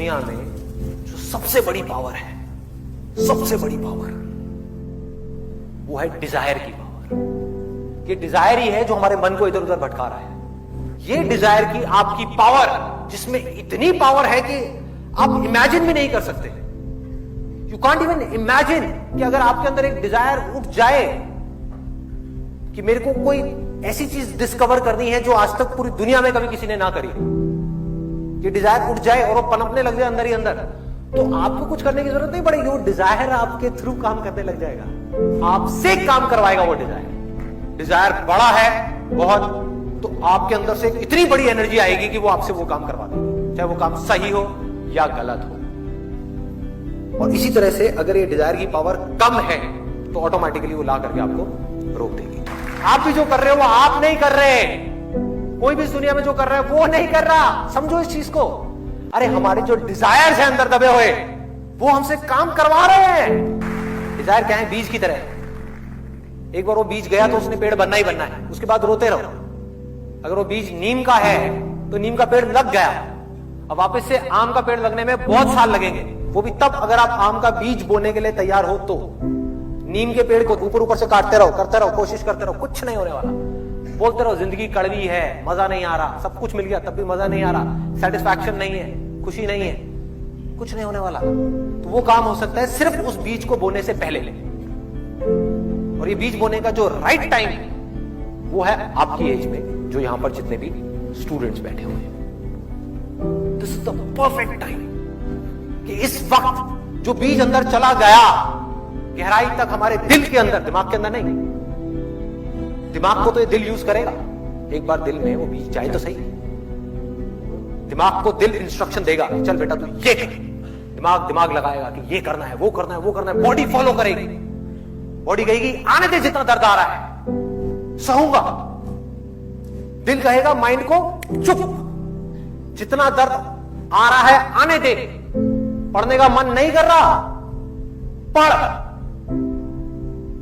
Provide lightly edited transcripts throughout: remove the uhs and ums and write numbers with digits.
दुनिया में जो सबसे बड़ी पावर है, सबसे बड़ी पावर, वो है डिजायर की पावर। ये डिजायर ही है जो हमारे मन को इधर उधर भटका रहा है। ये डिजायर की आपकी पावर, जिसमें इतनी पावर है कि आप इमेजिन भी नहीं कर सकते। यू कांट इवन इमेजिन कि अगर आपके अंदर एक डिजायर उठ जाए कि मेरे को कोई ऐसी चीज डिस्कवर करनी है जो आज तक पूरी दुनिया में कभी किसी ने ना करी, ये डिजायर उठ जाए और वो पनपने लग जाए अंदर ही अंदर, तो आपको कुछ करने की जरूरत नहीं पड़ेगी। वो डिजायर आपके थ्रू काम करने लग जाएगा, आपसे काम करवाएगा वो डिजायर। डिजायर बड़ा है बहुत, तो आपके अंदर से इतनी बड़ी एनर्जी आएगी कि वो आपसे वो काम करवा देगी, चाहे वो काम सही हो या गलत हो। और इसी तरह से अगर ये डिजायर की पावर कम है तो ऑटोमेटिकली वो ला करके आपको रोक देगी। आप भी जो कर रहे हो वो आप नहीं कर रहे, कोई भी इस दुनिया में जो कर रहा है वो नहीं कर रहा। समझो इस चीज को। अरे हमारे जो डिजायर्स हैं अंदर दबे हुए, वो हमसे काम करवा रहे हैं। डिजायर क्या है? बीज की तरह। एक बार वो बीज गया तो उसने पेड़ बनना ही बनना है, उसके बाद रोते रहो। अगर वो बीज नीम का है तो नीम का पेड़ लग गया, अब वापस से आम का पेड़ लगने में बहुत साल लगेंगे, वो भी तब अगर आप आम का बीज बोने के लिए तैयार हो तो। नीम के पेड़ को ऊपर ऊपर से काटते रहो, करते रहो, कोशिश करते रहो, कुछ नहीं होने वाला। बोलते रहो जिंदगी कड़वी है, मजा नहीं आ रहा, सब कुछ मिल गया तब भी मजा नहीं आ रहा, सेटिस्फैक्शन नहीं है, खुशी नहीं है, कुछ नहीं होने वाला। तो वो काम हो सकता है सिर्फ उस बीज को बोने से पहले। और ये बीज बोने का जो राइट टाइम वो है आपकी एज में, जो यहां पर जितने भी स्टूडेंट्स बैठे हुए हैं। This is the perfect time कि इस वक्त जो बीज अंदर चला गया गहराई तक, हमारे दिल के अंदर, दिमाग के अंदर नहीं, दिमाग को तो ये दिल यूज करेगा। एक बार दिल में वो बीज जाए तो सही। दिमाग को दिल इंस्ट्रक्शन देगा, चल बेटा तू ये कर। दिमाग लगाएगा कि ये करना है, वो करना है, वो करना है। बॉडी फॉलो करेगी, बॉडी कहेगी आने दे, जितना दर्द आ रहा है सहूंगा। दिल कहेगा माइंड को चुप, जितना दर्द आ रहा है आने दे। पढ़ने का मन नहीं कर रहा, पढ़।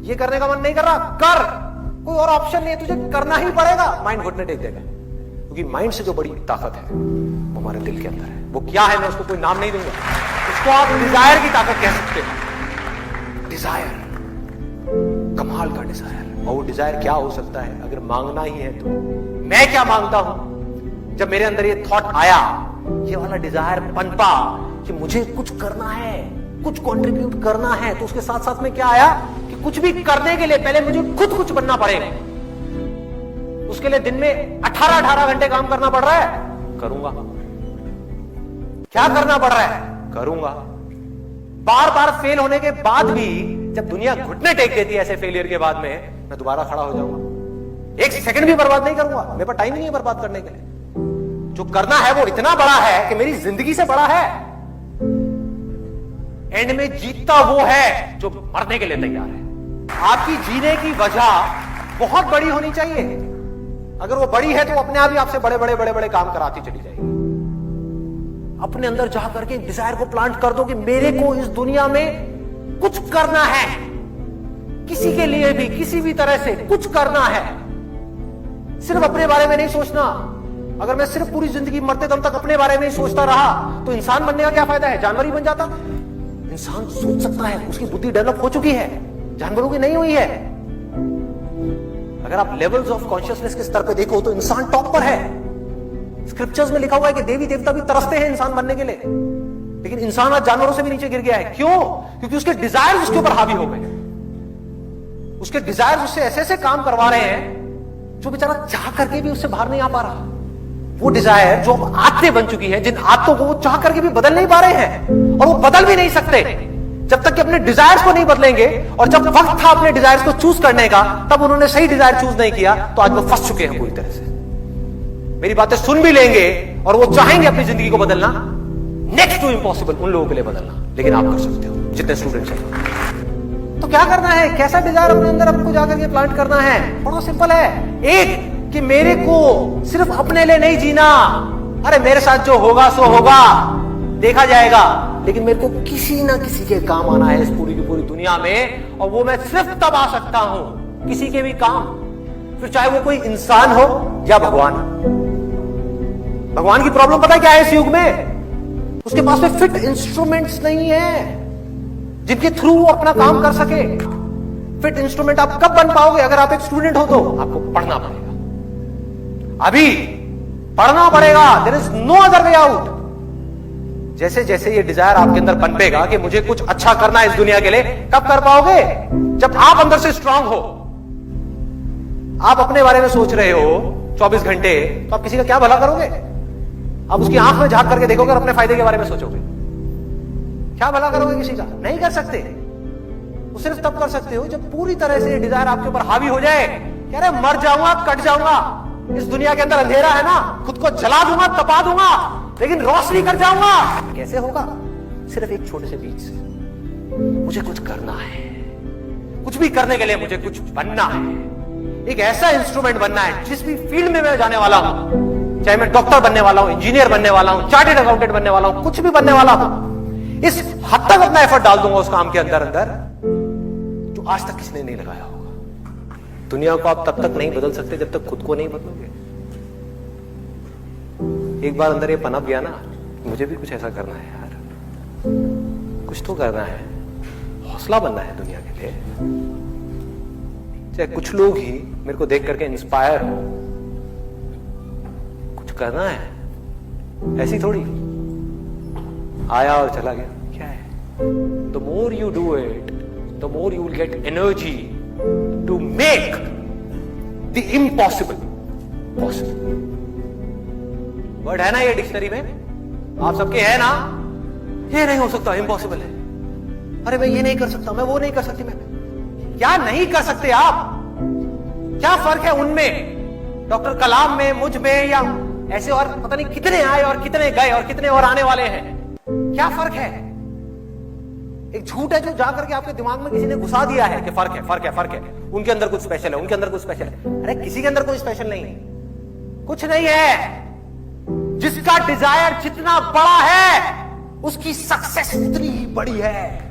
ये करने का मन नहीं कर रहा, कर। कोई और ऑप्शन नहीं है, तुझे करना ही पड़ेगा। माइंड घुटने टेक देगा, क्योंकि माइंड से जो बड़ी ताकत है वो हमारे दिल के अंदर है। वो क्या है, मैं उसको कोई नाम नहीं दूंगा, उसको आप डिजायर की ताकत कह सकते हैं। डिजायर, कमाल का डिजायर। और वो डिजायर क्या हो सकता है अगर मांगना ही है तो? मैं क्या मांगता हूं? जब मेरे अंदर ये थॉट आया, ये वाला डिजायर पनपा कि मुझे कुछ करना है, कुछ कंट्रीब्यूट करना है, तो उसके साथ साथ में क्या आया कि कुछ भी करने के लिए पहले मुझे खुद कुछ बनना पड़ेगा। उसके लिए दिन में 18 घंटे काम करना पड़ रहा है, करूंगा। क्या करना पड़ रहा है? करूंगा। बार बार फेल होने के बाद भी जब दुनिया घुटने टेक देती है ऐसे फेलियर के बाद में, मैं दोबारा खड़ा हो जाऊंगा। एक सेकंड भी बर्बाद नहीं करूंगा, मेरे पास टाइम ही नहीं है बर्बाद करने के लिए। जो करना है वो इतना बड़ा है कि मेरी जिंदगी से बड़ा है। एंड में जीतता वो है जो मरने के लिए तैयार है। आपकी जीने की वजह बहुत बड़ी होनी चाहिए। अगर वो बड़ी है तो अपने आप ही आपसे बड़े बड़े बड़े बड़े काम कराती चली जाएगी। अपने अंदर जा करके डिजायर को प्लांट कर दो कि मेरे को इस दुनिया में कुछ करना है, किसी के लिए भी, किसी भी तरह से कुछ करना है। सिर्फ अपने बारे में नहीं सोचना। अगर मैं सिर्फ पूरी जिंदगी मरते दम तक अपने बारे में ही सोचता रहा तो इंसान बनने का क्या फायदा है? जानवर ही बन जाता। इंसान सोच सकता है, उसकी बुद्धि डेवलप हो चुकी है, जानवरों की नहीं हुई है। अगर आप लेवल्स ऑफ कॉन्शियसनेस के स्तर पे देखो तो इंसान टॉप पर है। स्क्रिप्चर्स में लिखा हुआ है कि देवी देवता भी तरसते हैं इंसान बनने के लिए, लेकिन इंसान आज जानवरों से भी नीचे गिर गया है। क्यों? क्योंकि उसके डिजायर उसके ऊपर हावी हो गए। उसके डिजायर उससे ऐसे ऐसे काम करवा रहे हैं जो बेचारा चाह करके भी उससे बाहर नहीं आ पा रहा। वो डिजायर जो आदतें बन चुकी है, जिन आदतों को वो चाह करके भी बदल नहीं पा रहे हैं, और वो बदल भी नहीं सकते जब तक कि अपने डिजायर्स को नहीं बदलेंगे। और जब वक्त था अपने डिजायर्स को चूज करने का, तब उन्होंने सही डिजायर चूज नहीं किया, तो आज वो फंस चुके हैं पूरी तरह से। मेरी बातें सुन भी लेंगे और वो चाहेंगे अपनी जिंदगी को बदलना, नेक्स्ट टू इम्पॉसिबल उन लोगों के लिए बदलना, लेकिन आप कर सकते हो जितने स्टूडेंट्स हैं। तो क्या करना है? कैसा डिजायर अपने अंदर आपको जाकर के प्लांट करना है? बहुत सिंपल है। एक, कि मेरे को सिर्फ अपने लिए नहीं जीना। अरे मेरे साथ जो होगा सो होगा, देखा जाएगा, लेकिन मेरे को किसी ना किसी के काम आना है इस पूरी की पूरी दुनिया में। और वो मैं सिर्फ तब आ सकता हूं किसी के भी काम, फिर चाहे वो कोई इंसान हो या भगवान। भगवान की प्रॉब्लम पता है क्या है इस युग में? उसके पास में फिट इंस्ट्रूमेंट्स नहीं है जिनके थ्रू वो अपना काम कर सके। फिट इंस्ट्रूमेंट आप कब बन पाओगे? अगर आप एक स्टूडेंट हो तो आपको पढ़ना पड़ेगा, अभी पढ़ना पड़ेगा। There is no other way out. जैसे जैसे ये डिजायर आपके अंदर पनपेगा कि मुझे कुछ अच्छा करना है इस दुनिया के लिए, कब कर पाओगे? जब आप अंदर से स्ट्रांग हो। आप अपने बारे में सोच रहे हो 24 घंटे, तो आप किसी का क्या भला करोगे? आप उसकी आंख में झांक करके देखोगे और अपने फायदे के बारे में सोचोगे, क्या भला करोगे किसी का? नहीं कर सकते। वो सिर्फ तब कर सकते हो जब पूरी तरह से डिजायर आपके ऊपर हावी हो जाए। कह रहे मर जाऊंगा, कट जाऊंगा, इस दुनिया के अंदर अंधेरा है ना, खुद को जला दूंगा, तपा दूंगा, लेकिन रोशनी कर जाऊंगा। कैसे होगा? सिर्फ एक छोटे से बीज से। मुझे कुछ करना है, कुछ भी करने के लिए मुझे कुछ बनना है। एक ऐसा इंस्ट्रूमेंट बनना है जिस भी फील्ड में मैं जाने वाला हूं, चाहे मैं डॉक्टर बनने वाला हूं, इंजीनियर बनने वाला हूं, चार्टेड अकाउंटेंट बनने वाला हूं, कुछ भी बनने वाला हूं, इस हद तक अपना एफर्ट डाल दूंगा उस काम के अंदर अंदर जो आज तक किसी ने नहीं लगाया होगा। दुनिया को आप तब तक नहीं बदल सकते जब तक खुद को नहीं बदलोगे। एक बार अंदर ये पनप गया ना, मुझे भी कुछ ऐसा करना है यार, कुछ तो करना है, हौसला बनना है दुनिया के लिए। चाहे कुछ लोग ही मेरे को देख करके इंस्पायर हो, कुछ करना है। ऐसी थोड़ी आया और चला गया, क्या है? The more you do it, the more you will get energy to make the impossible possible. Word है ना ये डिक्शनरी में, आप सबके है ना? ये नहीं हो सकता, इम्पॉसिबल है। अरे मैं ये नहीं कर सकता, मैं वो नहीं कर सकती। मैं क्या नहीं कर सकते आप? क्या फर्क है उनमें, डॉक्टर कलाम में, मुझ में, या ऐसे और पता नहीं कितने आए और कितने गए और कितने और आने वाले हैं? क्या फर्क है? एक झूठ है जो जाकर के आपके दिमाग में किसी ने घुसा दिया है कि फर्क है, फर्क है, फर्क है, उनके अंदर कुछ स्पेशल है, उनके अंदर कुछ स्पेशल है। अरे किसी के अंदर कोई स्पेशल नहीं है, कुछ नहीं है। जिसका डिजायर जितना बड़ा है उसकी सक्सेस उतनी ही बड़ी है।